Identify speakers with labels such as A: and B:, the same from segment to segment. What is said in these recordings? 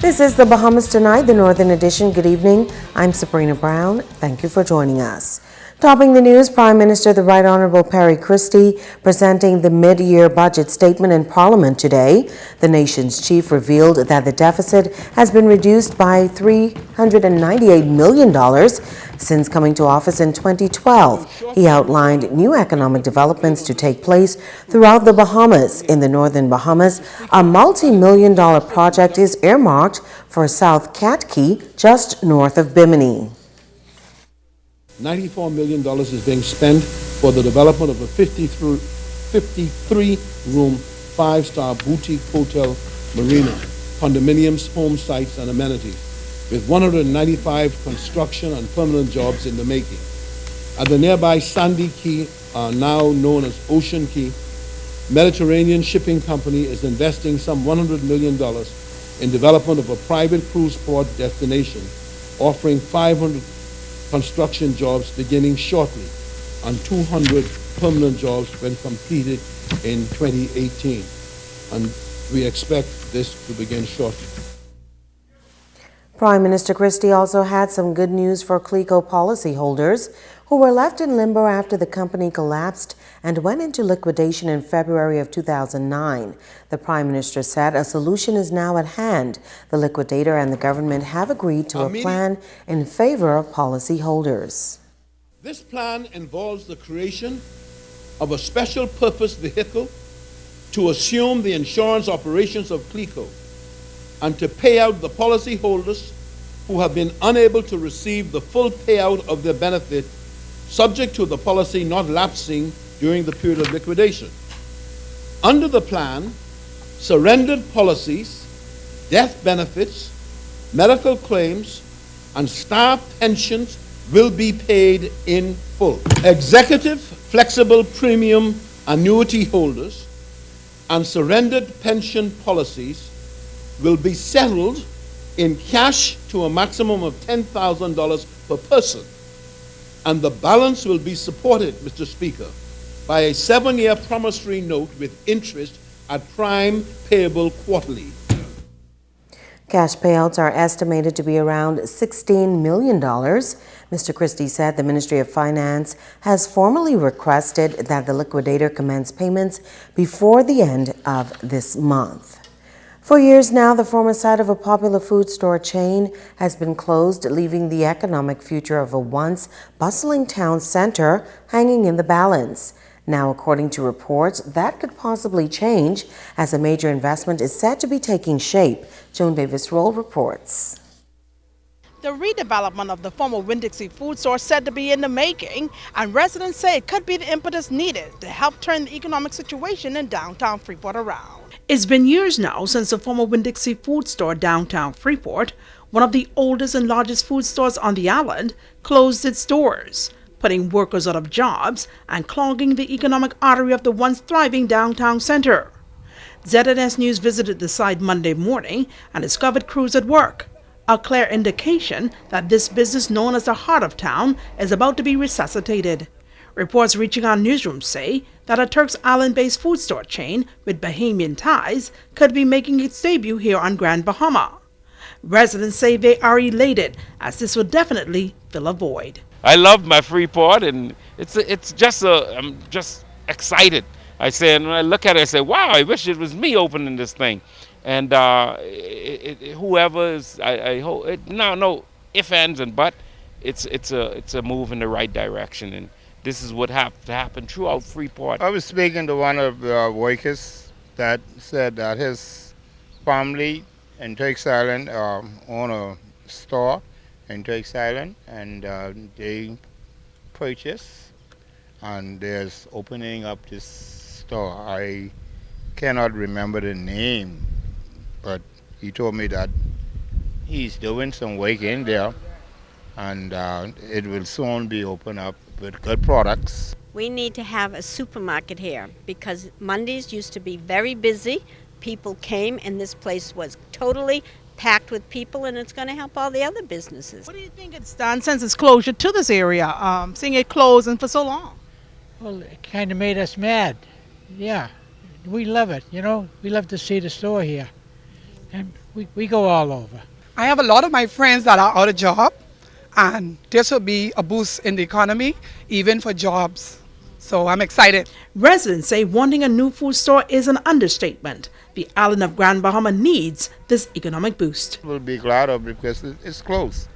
A: This is the Bahamas Tonight, the Northern Edition. Good evening. I'm Sabrina Brown. Thank you for joining us. Topping the news, Prime Minister the Right Honourable Perry Christie presenting the mid-year budget statement in Parliament today. The nation's chief revealed that the deficit has been reduced by $398 million since coming to office in 2012. He outlined new economic developments to take place throughout the Bahamas. In the northern Bahamas, a multi-million-dollar project is earmarked for South Cat Key, just north of Bimini.
B: $94 million is being spent for the development of a 53-room, five-star boutique hotel marina, condominiums, home sites, and amenities, with 195 construction and permanent jobs in the making. At the nearby Sandy Key, now known as Ocean Key, Mediterranean Shipping Company is investing some $100 million in development of a private cruise port destination, offering 500 construction jobs beginning shortly and 200 permanent jobs when completed in 2018. And we expect this to begin shortly.
A: Prime Minister Christie also had some good news for CLECO policyholders who were left in limbo after the company collapsed and went into liquidation in February of 2009. The Prime Minister said a solution is now at hand. The liquidator and the government have agreed to a plan in favor of policyholders.
B: This plan involves the creation of a special purpose vehicle to assume the insurance operations of CLECO and to pay out the policyholders who have been unable to receive the full payout of their benefit, subject to the policy not lapsing during the period of liquidation. Under the plan, surrendered policies, death benefits, medical claims, and staff pensions will be paid in full. Executive flexible premium annuity holders and surrendered pension policies will be settled in cash to a maximum of $10,000 per person. And the balance will be supported, Mr. Speaker, by a 7-year promissory note with interest at prime payable quarterly.
A: Cash payouts are estimated to be around $16 million. Mr. Christie said the Ministry of Finance has formally requested that the liquidator commence payments before the end of this month. For years now, the former site of a popular food store chain has been closed, leaving the economic future of a once bustling town center hanging in the balance. Now, according to reports, that could possibly change as a major investment is said to be taking shape. Joan Davis-Roll reports.
C: The redevelopment of the former Winn-Dixie food store said to be in the making, and residents say it could be the impetus needed to help turn the economic situation in downtown Freeport around. It's been years now since the former Winn-Dixie food store downtown Freeport, one of the oldest and largest food stores on the island, closed its doors, putting workers out of jobs and clogging the economic artery of the once thriving downtown center. ZNS News visited the site Monday morning and discovered crews at work, a clear indication that this business known as the heart of town is about to be resuscitated. Reports reaching our newsroom say that a Turks Island-based food store chain with Bahamian ties could be making its debut here on Grand Bahama. Residents say they are elated, as this will definitely fill a void.
D: I love my Freeport, and I'm just excited. I say, and when I look at it, I say, wow, I wish it was me opening this thing. And whoever is, I hope, no ifs, ands, and buts. It's a move in the right direction, and this is what has to happen throughout Freeport.
E: I was speaking to one of the workers that said that his family in Turks Island own a store in Turks Island, and they purchase, and there's opening up this store. I cannot remember the name, but he told me that he's doing some work in there, and it will soon be open up with good products.
F: We need to have a supermarket here because Mondays used to be very busy. People came and this place was totally packed with people, and it's going to help all the other businesses.
C: What do you think it's done since its closure to this area, seeing it close and for so long?
G: Well, it kind of made us mad. Yeah, we love it, you know. We love to see the store here. And We go all over.
H: I have a lot of my friends that are out of job, and this will be a boost in the economy, even for jobs. So I'm excited.
C: Residents say wanting a new food store is an understatement. The island of Grand Bahama needs this economic boost.
E: We'll be glad of it because it's close.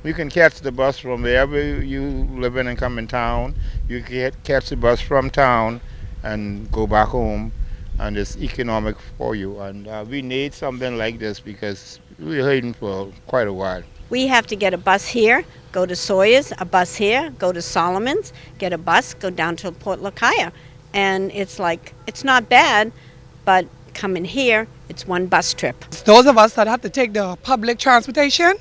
E: You can catch the bus from wherever you live in and come in town. You can catch the bus from town and go back home, and it's economic for you. And we need something like this because we're waiting for quite a while.
F: We have to get a bus here, go to Sawyer's, a bus here, go to Solomon's, get a bus, go down to Port Lakaya. And it's like, it's not bad, but coming here, it's one bus trip.
H: Those of us that have to take the public transportation,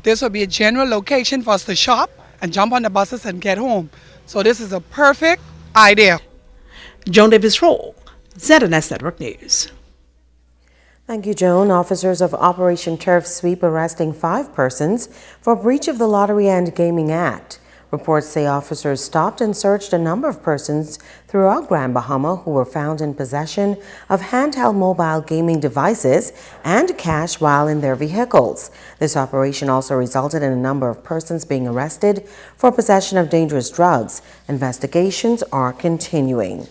H: this will be a general location for us to shop and jump on the buses and get home. So this is a perfect idea.
C: Joan Davis-Roll, ZNS Network News.
A: Thank you, Joan. Officers of Operation Turf Sweep arresting 5 persons for breach of the Lottery and Gaming Act. Reports say officers stopped and searched a number of persons throughout Grand Bahama who were found in possession of handheld mobile gaming devices and cash while in their vehicles. This operation also resulted in a number of persons being arrested for possession of dangerous drugs. Investigations are continuing.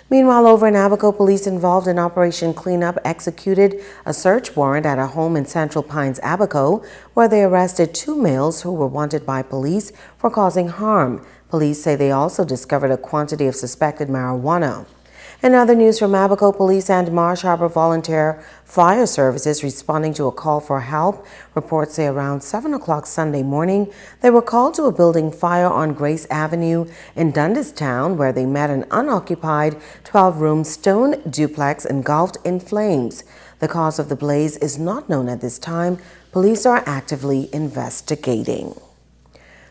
A: Meanwhile, over in Abaco, police involved in Operation Cleanup executed a search warrant at a home in Central Pines, Abaco, where they arrested 2 males who were wanted by police for causing harm. Police say they also discovered a quantity of suspected marijuana. In other news from Abaco, police and Marsh Harbor Volunteer Fire Services responding to a call for help. Reports say around 7 o'clock Sunday morning, they were called to a building fire on Grace Avenue in Dundastown, where they met an unoccupied 12-room stone duplex engulfed in flames. The cause of the blaze is not known at this time. Police are actively investigating.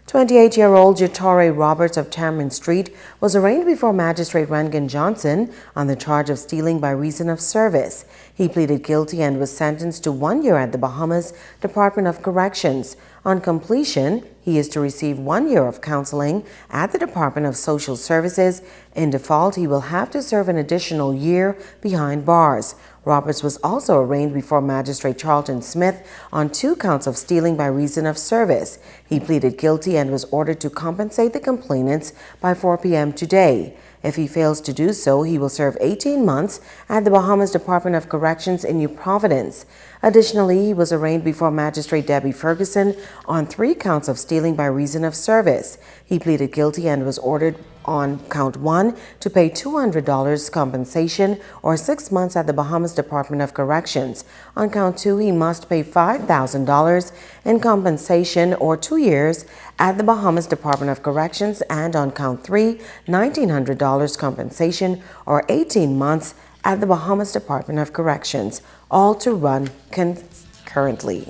A: 28-year-old Jatore Roberts of Tamron Street was arraigned before Magistrate Rangan Johnson on the charge of stealing by reason of service. He pleaded guilty and was sentenced to 1 year at the Bahamas Department of Corrections. On completion, he is to receive 1 year of counseling at the Department of Social Services. In default, he will have to serve an additional year behind bars. Roberts was also arraigned before Magistrate Charlton Smith on 2 counts of stealing by reason of service. He pleaded guilty and was ordered to compensate the complainants by 4 p.m. today. If he fails to do so, he will serve 18 months at the Bahamas Department of Corrections in New Providence. Additionally, he was arraigned before Magistrate Debbie Ferguson on 3 counts of stealing by reason of service. He pleaded guilty and was ordered on count 1 to pay $200 compensation or 6 months at the Bahamas Department of Corrections. On count 2, he must pay $5,000 in compensation or 2 years at the Bahamas Department of Corrections, and on count 3, $1,900 compensation or 18 months at the Bahamas Department of Corrections, all to run concurrently.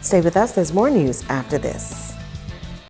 A: Stay with us, there's more news after this.